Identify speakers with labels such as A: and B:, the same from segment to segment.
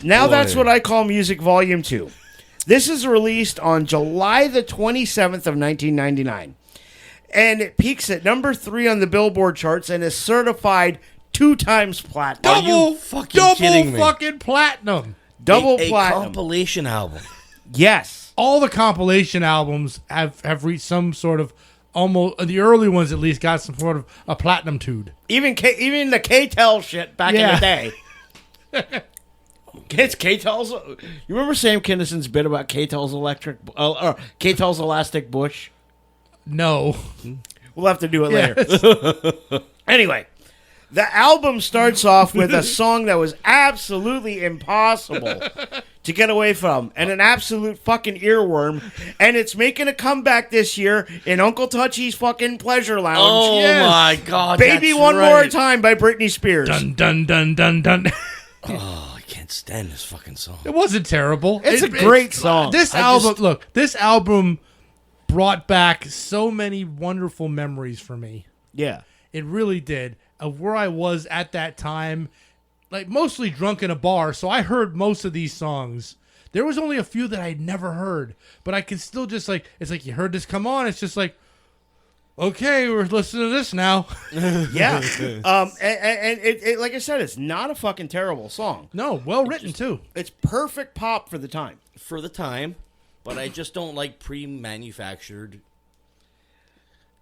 A: Now
B: Boy.
A: That's What I Call Music Volume 2. This is released on July the 27th of 1999. And it peaks at number 3 on the Billboard charts and is certified 2 times platinum.
B: Are you fucking kidding me?
C: Fucking platinum.
A: Double
B: a
A: platinum.
B: compilation album.
A: Yes.
C: All the compilation albums have reached some sort of almost the early ones at least got some sort of a platinum tude.
A: Even the K-Tel shit back in
C: Yeah.
A: the day. It's K-Tel's. You remember Sam Kinnison's bit about K-Tel's K-Tel's elastic bush?
C: No.
A: We'll have to do it later. Anyway, the album starts off with a song that was absolutely impossible to get away from and an absolute fucking earworm. And it's making a comeback this year in Uncle Touchy's fucking Pleasure Lounge.
B: Oh
C: Yes.
B: my God!
A: Baby
B: that's
A: One
B: right.
A: More Time by Britney Spears.
C: Dun dun dun dun dun.
B: Oh, I can't stand this fucking song.
C: It wasn't terrible.
A: It's a great song.
C: This
A: I
C: album,
A: just-
C: look, this album brought back so many wonderful memories for me.
A: Yeah.
C: It really did. Of where I was at that time, like mostly drunk in a bar, so I heard most of these songs. There was only a few that I'd never heard, but I could still just like, it's like you heard this come on, it's just like, okay, we're listening to this now.
A: Yeah. And it, like I said, it's not a fucking terrible song.
C: No, well written too.
A: It's perfect pop for the time.
B: For the time, but I just don't like pre-manufactured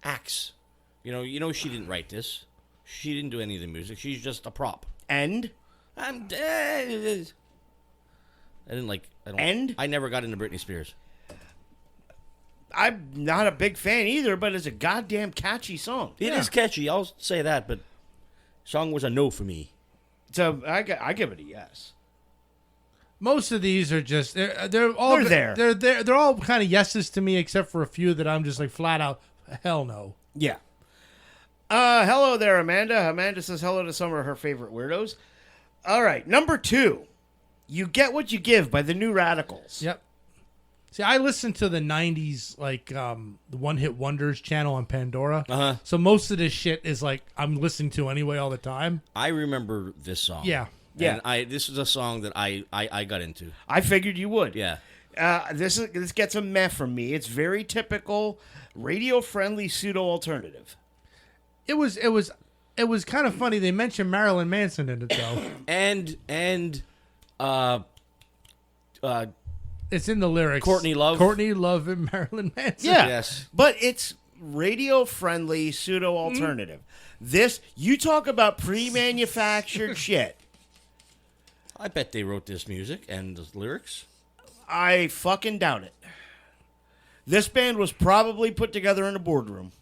B: acts. You know, she didn't write this. She didn't do any of the music. She's just a prop.
A: And
B: I'm dead. I didn't like. I don't.
A: And?
B: I never got into Britney Spears.
A: I'm not a big fan either, but it's a goddamn catchy song.
B: It is catchy. I'll say that, but song was a no for me.
A: So I give it a yes.
C: Most of these are just they're all
A: They're there.
C: They're all kind of yeses to me, except for a few that I'm just like flat out hell no.
A: Yeah. Hello there, Amanda. Amanda says hello to some of her favorite weirdos. All right, number 2. You Get What You Give by the New Radicals.
C: Yep. See, I listened to the '90s the One Hit Wonders channel on Pandora.
B: Uh-huh.
C: So most of this shit is like I'm listening to anyway all the time.
B: I remember this song.
C: Yeah.
A: Yeah.
B: And this is a song that I got into.
A: I figured you would.
B: Yeah.
A: This gets a meh from me. It's very typical radio-friendly pseudo-alternative.
C: It was kind of funny. They mentioned Marilyn Manson in it though.
B: And
C: It's in the lyrics.
B: Courtney Love.
C: Courtney Love and Marilyn Manson.
A: Yeah.
B: Yes.
A: But it's radio-friendly pseudo-alternative. This, you talk about pre-manufactured shit.
B: I bet they wrote this music and the lyrics.
A: I fucking doubt it. This band was probably put together in a boardroom.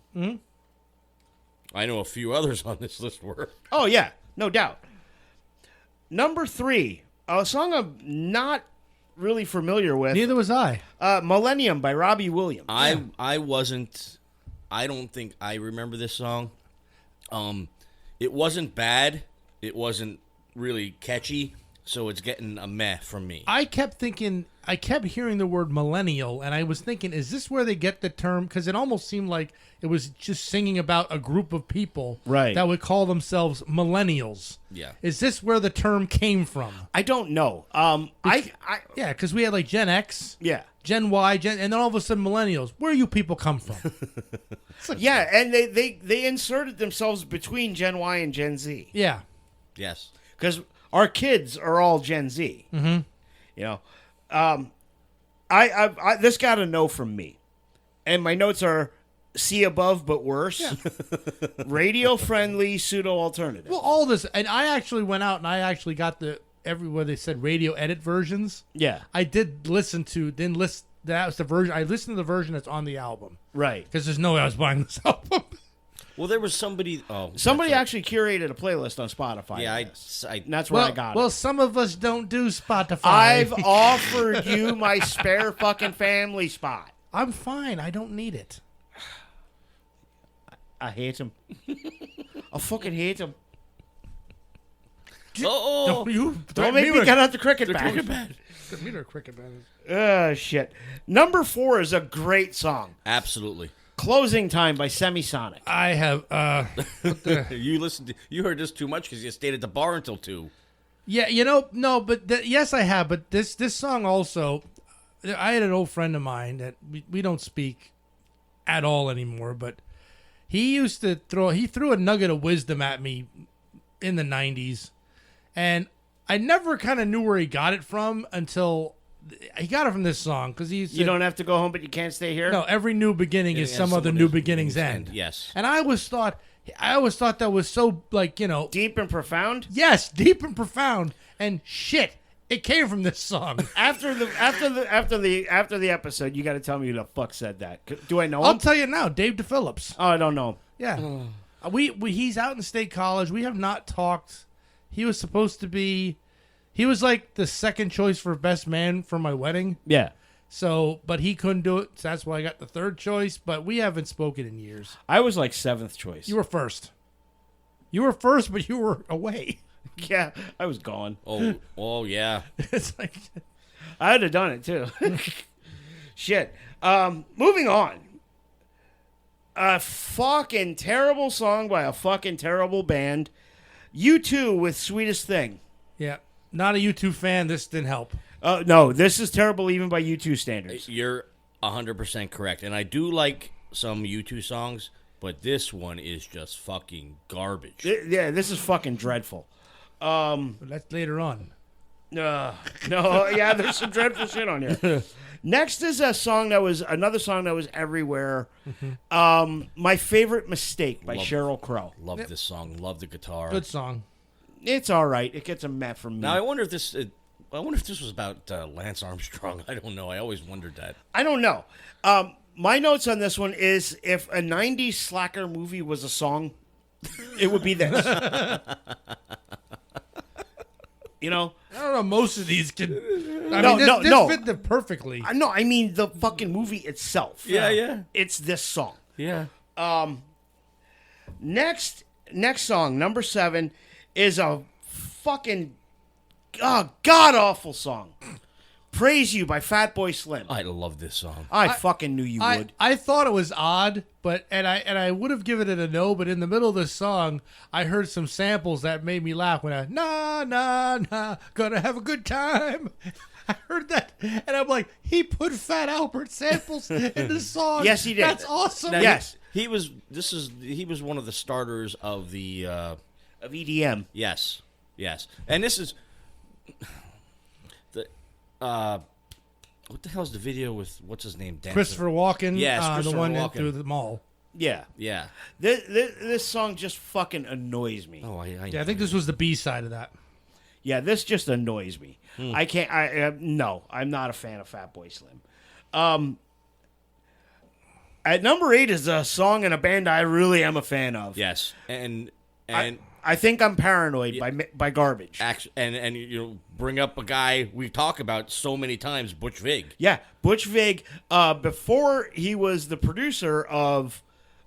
B: I know a few others on this list were.
A: Oh, yeah. No doubt. Number 3, a song I'm not really familiar with.
C: Neither was I.
A: Millennium by Robbie Williams.
B: I wasn't. I don't think I remember this song. It wasn't bad. It wasn't really catchy. So it's getting a meh from me.
C: I kept hearing the word millennial, and I was thinking, is this where they get the term? Because it almost seemed like it was just singing about a group of people
A: Right.
C: that would call themselves millennials.
B: Yeah.
C: Is this where the term came from?
A: I don't know.
C: Yeah, because we had like Gen X,
A: Yeah.
C: Gen Y, and then all of a sudden millennials. Where you people come from?
A: Yeah, and they inserted themselves between Gen Y and Gen Z.
C: Yeah.
B: Yes.
A: Because our kids are all Gen Z. Mm-hmm. You know, I this got a no from me, and my notes are see above but worse. Radio friendly pseudo alternative.
C: Well, all this, and I actually went out and I actually got everywhere they said radio edit versions.
A: Yeah,
C: I did listen to, that was the version. I listened to the version that's on the album
A: right.
C: because there's no way I was buying this album.
B: Well, there was somebody. Oh,
A: Somebody
B: that's
A: actually curated a playlist on Spotify.
B: right. Yeah,
A: of this.
B: I
A: And that's where I got
C: well,
A: it.
C: some of us don't do Spotify.
A: I've offered you my spare fucking family spot.
C: I'm fine. I don't need it.
A: I hate him. I fucking hate him.
B: Oh,
A: Don't make me get out the cricket bat.
C: Me to a cricket bat.
A: Oh, shit. Number 4 is a great song.
B: absolutely.
A: Closing Time by Semisonic.
C: I have.
B: You listened. You heard this too much because you stayed at the bar until 2.
C: Yeah, no, but yes, I have. But this song also, I had an old friend of mine that we don't speak at all anymore. But he threw a nugget of wisdom at me in the '90s, and I never kind of knew where he got it from until he got it from this song because he said,
A: You don't have to go home, but you can't stay here.
C: no, every new beginning is some other new beginning's end.
B: Yes.
C: And I always thought that was so
A: Deep and profound.
C: yes, deep and profound. And shit, it came from this song.
A: After the episode, you got to tell me who the fuck said that. Do I know
C: I'll
A: him?
C: tell you now, Dave DePhillips.
A: Oh, I don't know.
C: Yeah, we he's out in State College. We have not talked. He was supposed to be. He was like the second choice for best man for my wedding.
A: Yeah,
C: So, but he couldn't do it. So that's why I got the third choice. But we haven't spoken in years.
A: I was like 7th choice.
C: You were first. You were first, but you were away.
A: Yeah, I was gone.
B: Oh yeah.
C: It's like
A: I'd have done it too. Shit. Moving on. A fucking terrible song by a fucking terrible band. U2 with Sweetest Thing.
C: yeah, not a U2 fan. This didn't help.
A: No, this is terrible even by U2 standards.
B: You're 100% correct, and I do like some U2 songs, but this one is just fucking garbage.
A: Yeah, this is fucking dreadful.
C: But that's later on.
A: No, yeah, there's some dreadful shit on here. Next is another song that was everywhere. My Favorite Mistake by Sheryl Crow.
B: Love this song. Love the guitar.
C: Good song.
A: It's all right. It gets a met from me.
B: Now I wonder if this was about Lance Armstrong. I don't know. I always wondered that.
A: I don't know. My notes on this one is if a 90s slacker movie was a song, it would be this. You know?
C: I don't know. Most of these can.
A: No.
C: Fit them perfectly.
A: No, I mean the fucking movie itself.
B: Yeah.
A: It's this song.
B: Yeah.
A: Next song, number 7, is a fucking god-awful song. Praise You by Fatboy Slim.
B: I love this song.
A: I fucking knew you would.
C: I thought it was odd, but I would have given it a no. But in the middle of the song, I heard some samples that made me laugh. When na gonna have a good time. I heard that, and I'm like, he put Fat Albert samples in the song.
A: Yes, he did.
C: That's awesome.
B: Now,
A: Yes.
B: He was one of the starters of the
A: Of EDM.
B: yes. And this is the what the hell's the video with what's his name? Dancing?
C: Christopher Walken.
B: Yes,
C: the
B: Christopher
C: one
B: Walken.
C: through the mall.
A: Yeah.
B: Yeah.
A: This song just fucking annoys me.
B: Oh,
C: Yeah, I think this was the B side of that.
A: Yeah, this just annoys me. I can't. No, I'm not a fan of Fatboy Slim. At number 8 is a song in a band I really am a fan of.
B: Yes. And
A: I think I'm Paranoid by Garbage.
B: and you bring up a guy we talk about so many times, Butch Vig.
A: Yeah, Butch Vig. Before he was the producer of,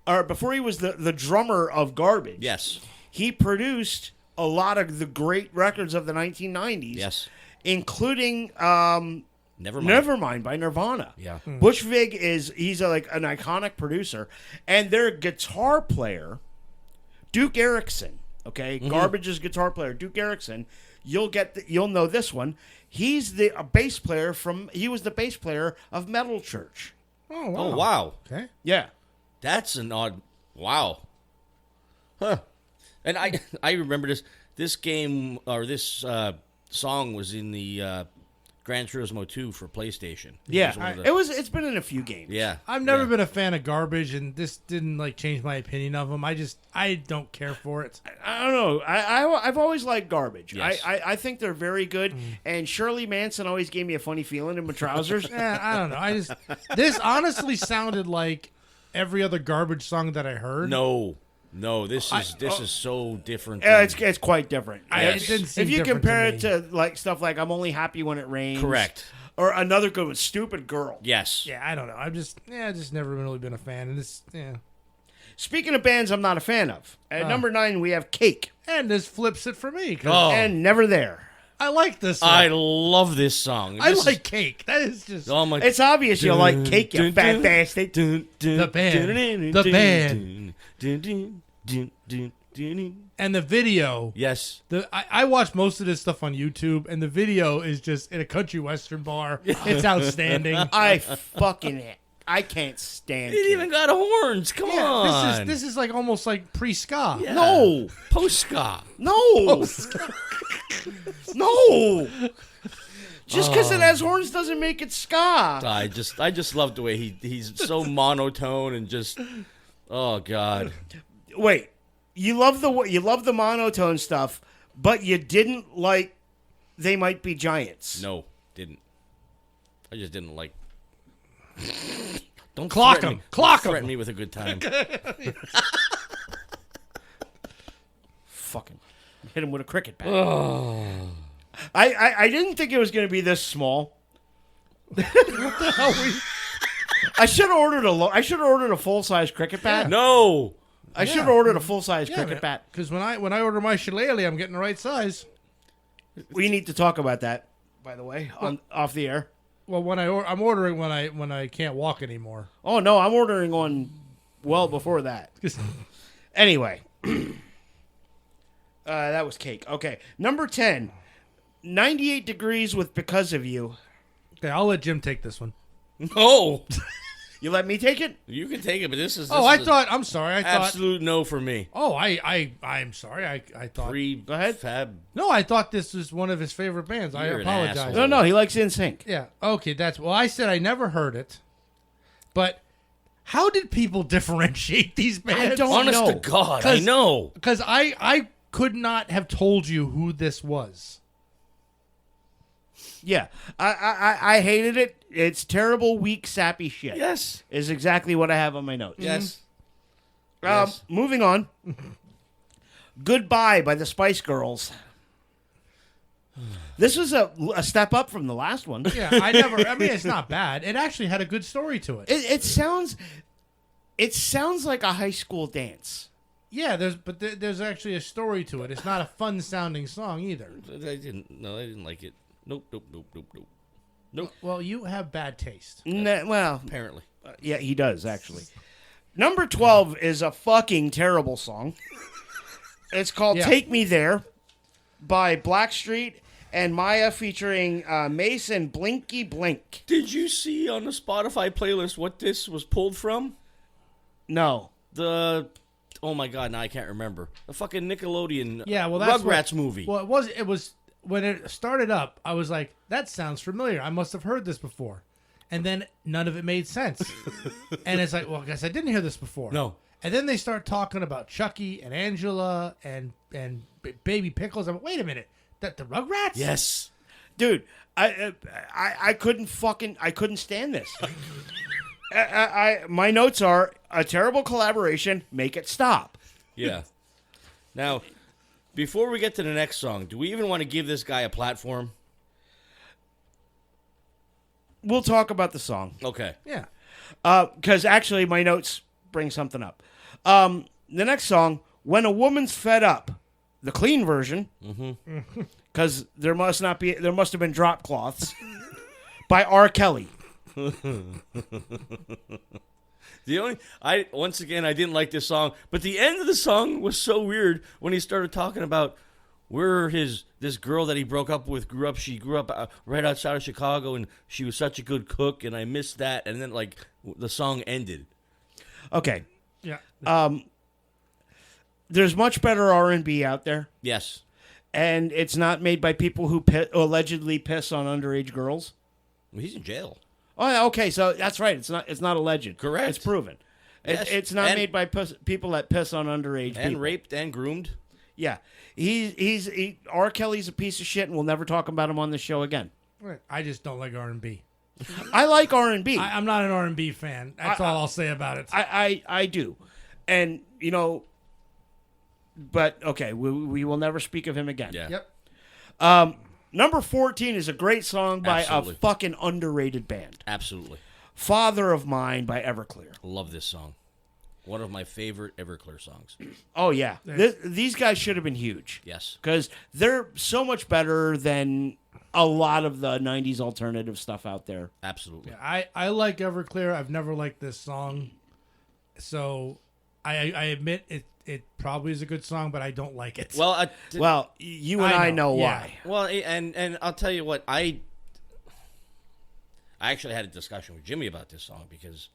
A: or before he was the drummer of Garbage.
B: Yes.
A: He produced a lot of the great records of the 1990s.
B: Yes.
A: Including
B: Nevermind.
A: by Nirvana.
B: Yeah.
A: Butch Vig he's like an iconic producer, and their guitar player, Duke Erickson. Okay, Garbage's guitar player, Duke Erickson. You'll know this one. He's a bass player he was the bass player of Metal Church.
C: Oh,
B: Oh wow.
C: Okay.
A: Yeah.
B: That's an odd. Wow. Huh. And I remember this game or this song was in the Gran Turismo 2 for PlayStation.
A: Yeah. It's been in a few games.
B: Yeah.
C: I've never been a fan of Garbage, and this didn't change my opinion of them. I don't care for it.
A: I don't know. I've always liked Garbage.
B: Yes.
A: I think they're very good. And Shirley Manson always gave me a funny feeling in my trousers.
C: I don't know. This honestly sounded like every other Garbage song that I heard.
B: No, this is so different.
A: It's quite different.
C: It didn't seem
A: if you
C: different
A: compare it
C: to
A: to stuff like I'm Only Happy When It Rains.
B: Correct.
A: Or another good one, Stupid Girl.
B: Yes.
C: Yeah, I don't know. I've just never really been a fan. And this,
A: Speaking of bands I'm not a fan of, at number 9 we have Cake.
C: And this flips it for me. 'Cause
B: Oh.
A: And Never There.
C: I like this song.
B: I love this song.
C: I
B: This
C: like Cake. That is just...
B: is, oh my.
A: It's obvious you like Cake, you fat bastard.
C: The band. And the video,
B: Yes.
C: I watched most of this stuff on YouTube, and the video is just in a country western bar. It's outstanding.
A: I can't stand
B: It
A: it.
B: even got horns. Come on.
C: This is like almost like pre-ska.
B: Yeah.
A: No.
B: Post-ska.
A: No. No. Just because it has horns doesn't make it ska.
B: I just love the way he's so monotone and just, oh God.
A: Wait, you love the monotone stuff, but you didn't like They Might Be Giants.
B: No, didn't. I just didn't like. Don't
C: Clock
B: threaten
C: him.
B: me.
C: Clock
B: Don't threaten
C: him.
B: me with a good time.
A: Fucking hit him with a cricket bat. I didn't think it was going to be this small. I should have ordered a full size cricket bat.
B: No.
A: I should have ordered a full size cricket
C: man.
A: bat.
C: Because when I order my shillelagh, I'm getting the right size.
A: We need to talk about that, by the way, off the air.
C: Well, I'm ordering when I can't walk anymore.
A: Oh no, I'm ordering one well before that. Anyway, that was cake. Okay, number 10, 98 Degrees with Because of You.
C: Okay, I'll let Jim take this one.
B: No.
A: You let me take it?
B: You can take it, but this is.
C: I'm sorry. I thought.
B: Absolute no for me.
C: Oh, I'm sorry. I thought.
A: Go ahead.
B: Fab.
C: No, I thought this was one of his favorite bands. I
B: You're an
C: apologize.
B: asshole.
A: No, he likes NSYNC.
C: Yeah. Okay. Well, I said I never heard it, but how did people differentiate these bands?
A: don't
B: Honest
A: know.
B: to God, I know.
C: Because I could not have told you who this was.
A: Yeah, I hated it. It's terrible, weak, sappy shit.
B: Yes.
A: Is exactly what I have on my notes.
B: Yes. Yes.
A: Moving on. Goodbye by the Spice Girls. This was a step up from the last one.
C: Yeah, I mean, it's not bad. It actually had a good story to it.
A: It sounds like a high school dance.
C: Yeah, there's actually a story to it. It's not a fun sounding song either.
B: I didn't like it. Nope. Nope.
C: Well, you have bad taste.
A: Well,
B: Apparently.
A: yeah, he does actually. Number 12 is a fucking terrible song. It's called
C: Yeah.
A: "Take Me There" by Blackstreet and Maya, featuring Mason Blinky Blink.
B: Did you see on the Spotify playlist what this was pulled from?
A: No.
B: Oh my God, now I can't remember. The fucking Nickelodeon
C: Yeah, well, that's
B: Rugrats movie.
C: Well, it was when it started up. I was like, that sounds familiar. I must have heard this before, and then none of it made sense. And it's like, well, I guess I didn't hear this before.
B: No.
C: And then they start talking about Chucky and Angela and Baby Pickles. I'm like, wait a minute, that the Rugrats?
B: Yes.
A: Dude, I couldn't stand this. My notes are a terrible collaboration. Make it stop.
B: Yeah. Now, before we get to the next song, do we even want to give this guy a platform?
A: We'll talk about the song
B: Okay.
C: Yeah.
A: because actually my notes bring something up. The next song, "When a Woman's Fed Up," the clean version, because there must have been drop cloths, by R. Kelly.
B: Once again I didn't like this song, but the end of the song was so weird when he started talking about where this girl that he broke up with grew up. She grew up right outside of Chicago, and she was such a good cook, and I missed that. And then like the song ended.
A: Okay,
C: Yeah.
A: there's much better R&B out there,
B: Yes.
A: and it's not made by people who allegedly piss on underage girls.
B: Well, he's in jail.
A: Oh, yeah, okay, so that's right. It's not alleged.
B: Correct.
A: It's proven.
B: Yes.
A: It's not
B: And-
A: made by people that piss on underage
B: And
A: people.
B: raped and groomed.
A: Yeah, R. Kelly's a piece of shit, and we'll never talk about him on the show again.
C: Right. I just don't like R&B.
A: I like R&B.
C: I'm not an R&B fan. That's all I'll say about it.
A: I do, and but okay, we will never speak of him again.
B: Yeah.
C: Yep.
A: Number 14 is a great song by
B: Absolutely.
A: a fucking underrated band,
B: Absolutely.
A: "Father of Mine" by Everclear.
B: Love this song. One of my favorite Everclear songs.
A: Oh yeah, these guys should have been huge.
B: Yes.
A: Because they're so much better than a lot of the 90s alternative stuff out there.
B: Absolutely.
C: I like Everclear. I've never liked this song, so I admit it probably is a good song, but I don't like it.
B: Well,
A: Well, you and I know
C: yeah.
A: why.
B: well, and I'll tell you what, I actually had a discussion with Jimmy about this song because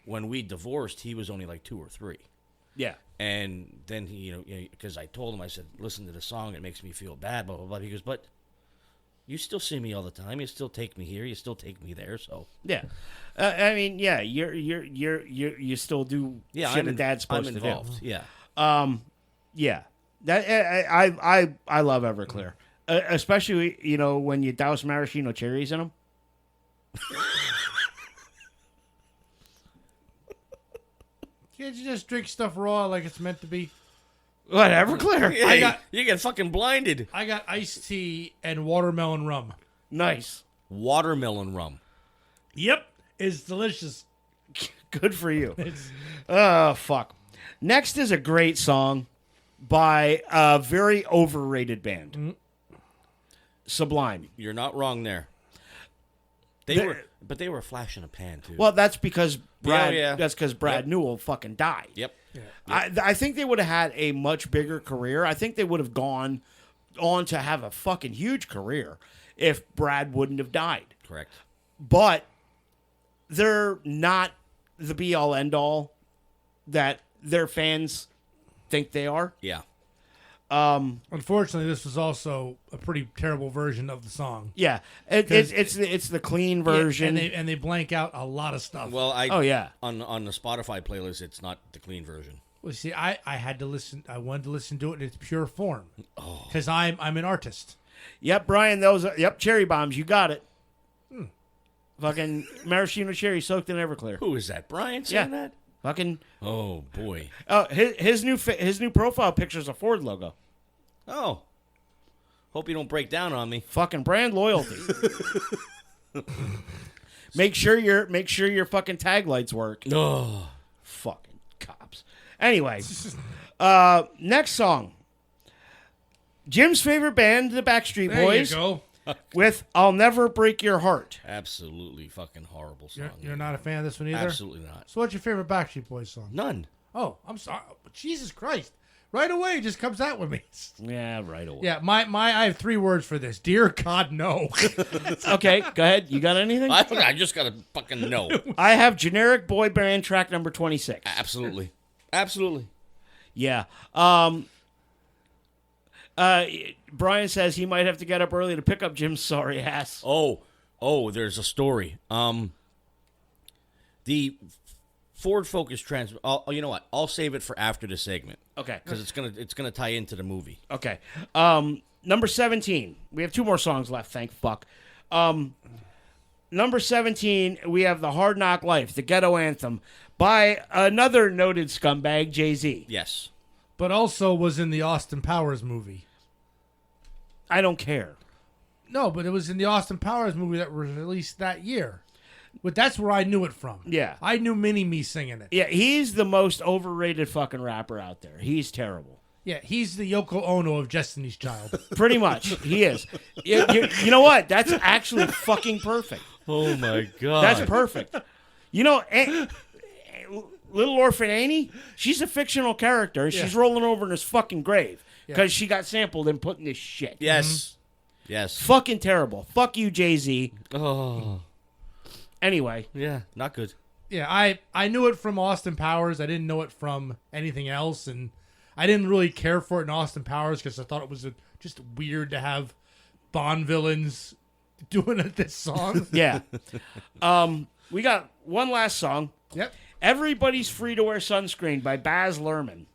B: when we divorced, he was only like 2 or 3.
A: Yeah.
B: And then he, because I told him, I said, listen to the song, it makes me feel bad, blah, blah, blah. He goes, but you still see me all the time. You still take me here. You still take me there. So
A: Yeah. I mean, yeah, you still do
B: yeah,
A: shit a dad's supposed
B: I'm
A: to
B: involved.
A: do.
B: Yeah.
A: Yeah. That I love Everclear. Especially, when you douse maraschino cherries in them.
C: Can't you just drink stuff raw like it's meant to be?
A: What, Everclear?
B: Hey, you get fucking blinded.
C: I got iced tea and watermelon rum.
A: Nice.
B: Watermelon rum.
C: Yep, it's delicious.
A: Good for you.
C: It's
A: Oh, fuck. Next is a great song by a very overrated band. Sublime.
B: You're not wrong there. But they were a flash in a pan too.
A: Well, that's because Brad.
B: yeah.
A: That's because Brad
B: Yep.
A: Newell fucking died.
B: Yep.
A: I think they would have had a much bigger career. I think they would have gone on to have a fucking huge career if Brad wouldn't have died.
B: Correct.
A: But they're not the be all end all that their fans think they are.
B: Yeah.
C: unfortunately this was also a pretty terrible version of the song.
A: Yeah, it's the clean version.
C: Yeah, and they blank out a lot of stuff.
B: Well,
A: Oh, yeah.
B: On the Spotify playlist, it's not the clean version.
C: Well, see, I had to listen. I wanted to listen to it in its pure form because I'm an artist.
A: Yep, Brian, those cherry bombs, you got it. Fucking maraschino cherry soaked in Everclear.
B: Who is that? Brian
A: Yeah.
B: saying that?
A: Fucking
B: Oh boy.
A: his new profile picture is a Ford logo.
B: Oh. Hope you don't break down on me.
A: Fucking brand loyalty. make sure your fucking tag lights work.
B: Oh.
A: Fucking cops. Anyway, next song. Jim's favorite band, the Backstreet
C: There
A: Boys,
C: you go.
A: with "I'll Never Break Your Heart."
B: Absolutely fucking horrible song.
C: You're not a fan of this one either.
B: Absolutely not.
C: So, what's your favorite Backstreet Boys song?
B: None.
C: Oh, I'm sorry. Jesus Christ! Right away, it just comes out with me.
A: Yeah, right away.
C: Yeah, I have 3 words for this. Dear God, no.
A: Okay, go ahead. You got anything?
B: I just gotta fucking know.
A: I have generic boy band track number 26.
B: Absolutely. Absolutely.
A: Yeah. Brian says he might have to get up early to pick up Jim's sorry ass.
B: Oh, there's a story. The Ford Focus Trans. You know what? I'll save it for after the segment
A: Okay.
B: because it's gonna tie into the movie.
A: Okay. Number 17. We have 2 more songs left, thank fuck. Number 17, we have The Hard Knock Life, the ghetto anthem, by another noted scumbag, Jay-Z.
B: Yes.
C: But also was in the Austin Powers movie.
A: I don't care.
C: No, but it was in the Austin Powers movie that was released that year. But that's where I knew it from.
A: Yeah.
C: I knew Mini-Me singing it.
A: Yeah, he's the most overrated fucking rapper out there. He's terrible.
C: Yeah, he's the Yoko Ono of Destiny's Child.
A: Pretty much. He is. You know what? That's actually fucking perfect.
B: Oh my god.
A: That's perfect. You know, Little Orphan Annie, she's a fictional character. She's rolling over in his fucking grave because she got sampled and put in this shit.
B: Yes. Yes.
A: Fucking terrible. Fuck you, Jay-Z.
B: Oh.
A: Anyway.
B: Yeah. Not good.
C: Yeah, I knew it from Austin Powers. I didn't know it from anything else, and I didn't really care for it in Austin Powers because I thought it was just weird to have Bond villains doing this song.
A: Yeah. We got one last song.
C: Yep.
A: Everybody's Free to Wear Sunscreen by Baz Luhrmann.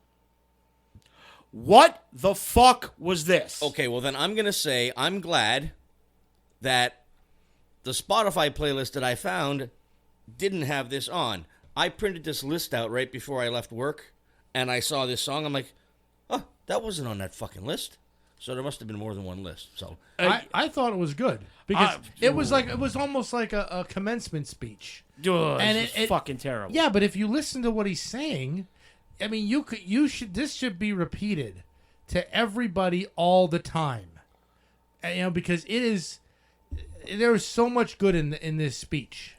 A: What the fuck was this?
B: Okay, well then I'm gonna say I'm glad that the Spotify playlist that I found didn't have this on. I printed this list out right before I left work, and I saw this song. I'm like, oh, that wasn't on that fucking list. So there must have been more than one list. So
C: I thought it was good because it was almost like a commencement speech.
A: And it's fucking terrible.
C: Yeah, but if you listen to what he's saying, I mean, this should be repeated to everybody all the time. Because there is so much good in this speech.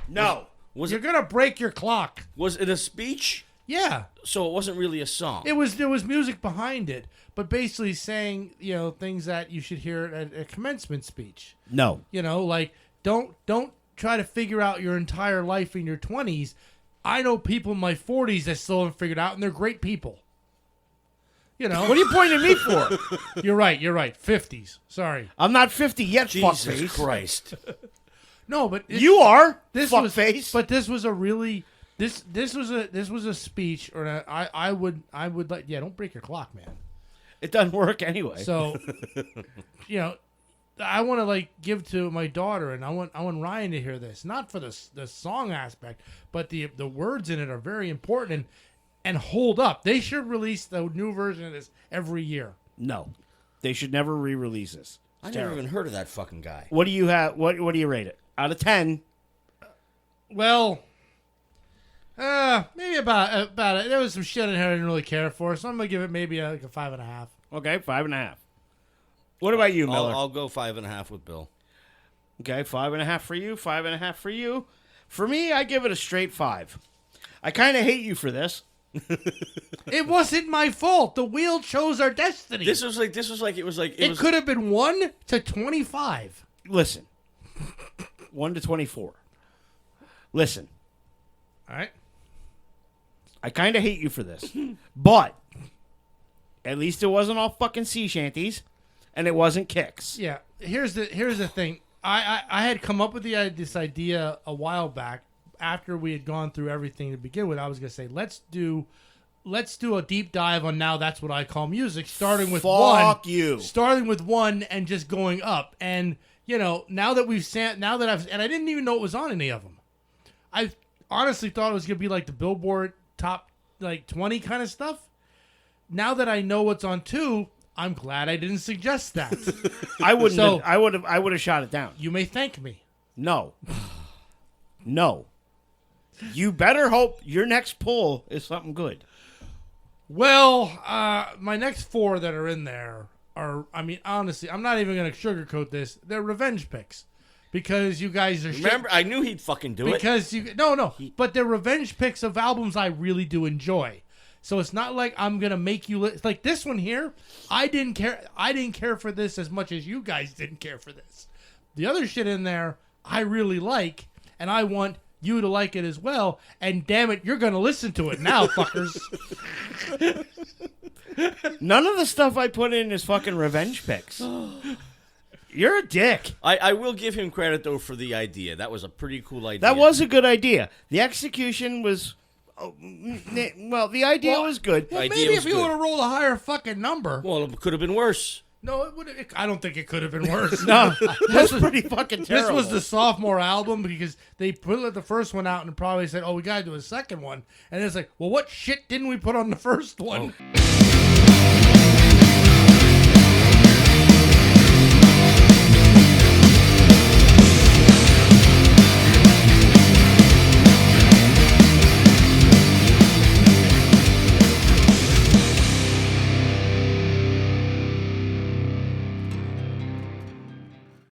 A: No.
C: You're gonna break your clock.
B: was it a speech?
C: Yeah.
B: So it wasn't really a song.
C: There was music behind it, but basically saying, things that you should hear at a commencement speech.
A: No.
C: Like don't try to figure out your entire life in your 20s. I know people in my 40s that still haven't figured out, and they're great people.
A: What are you pointing at me for?
C: You're right. 50s. Sorry.
A: I'm not 50 yet,
B: Jesus
A: fuckface.
B: Christ.
C: No, but
A: You are,
C: this
A: fuckface.
C: But this was a really this was a speech, or I would like don't break your clock, man.
A: It doesn't work anyway.
C: So, I want to give to my daughter, and I want Ryan to hear this, not for the song aspect, but the words in it are very important and hold up. They should release the new version of this every year.
A: No. They should never re-release this.
B: I never even heard of that fucking guy.
A: What do you have? What do you rate it? Out of 10.
C: Well, maybe about it. There was some shit in here I didn't really care for, so I'm gonna give it maybe a 5.5.
A: Okay, 5.5. What about you, Miller?
B: I'll go 5.5 with Bill.
A: Okay, 5.5 for you, 5.5 for you. For me, I give it a straight 5. I kind of hate you for this.
C: It wasn't my fault. The wheel chose our destiny.
B: It
C: Could have been 1 to 25.
A: Listen. 1 to 24. Listen.
C: All right.
A: I kind of hate you for this. But at least it wasn't all fucking sea shanties, and it wasn't Kicks.
C: Yeah. Here's the thing. I had come up with this idea a while back after we had gone through everything to begin with. I was gonna say let's do a deep dive on Now That's What I Call Music, starting with
A: Fuck you.
C: starting with 1 and just going up. And now that I didn't even know it was on any of them. I honestly thought it was gonna be like the Billboard top 20 kind of stuff. Now that I know what's on 2, I'm glad I didn't suggest that.
A: I wouldn't.
C: So-
A: I would have shot it down.
C: You may thank me.
A: No. No. You better hope your next pull is something good.
C: Well, my next 4 that are in there are, honestly, I'm not even going to sugarcoat this. They're revenge picks. Because you guys are
B: Remember, I knew he'd fucking do it.
C: Because but they're revenge picks of albums I really do enjoy. So it's not like I'm gonna make you like this one here. I didn't care for this as much as you guys didn't care for this. The other shit in there I really like, and I want you to like it as well. And damn it, you're gonna listen to it now, fuckers.
A: None of the stuff I put in is fucking revenge picks. You're a dick.
B: I will give him credit, though, for the idea. That was a pretty cool idea.
A: That was a good idea. The execution was... the idea was good.
C: Well,
B: Idea
C: maybe
B: was
C: if you
B: good.
C: would have rolled a higher fucking number.
B: Well, it could have been worse.
C: No, it would. I don't think it could have been worse.
A: No, that's pretty fucking terrible.
C: This was the sophomore album because they put the first one out and probably said, "Oh, we gotta do a second one." And it's like, well, what shit didn't we put on the first one?
B: Oh.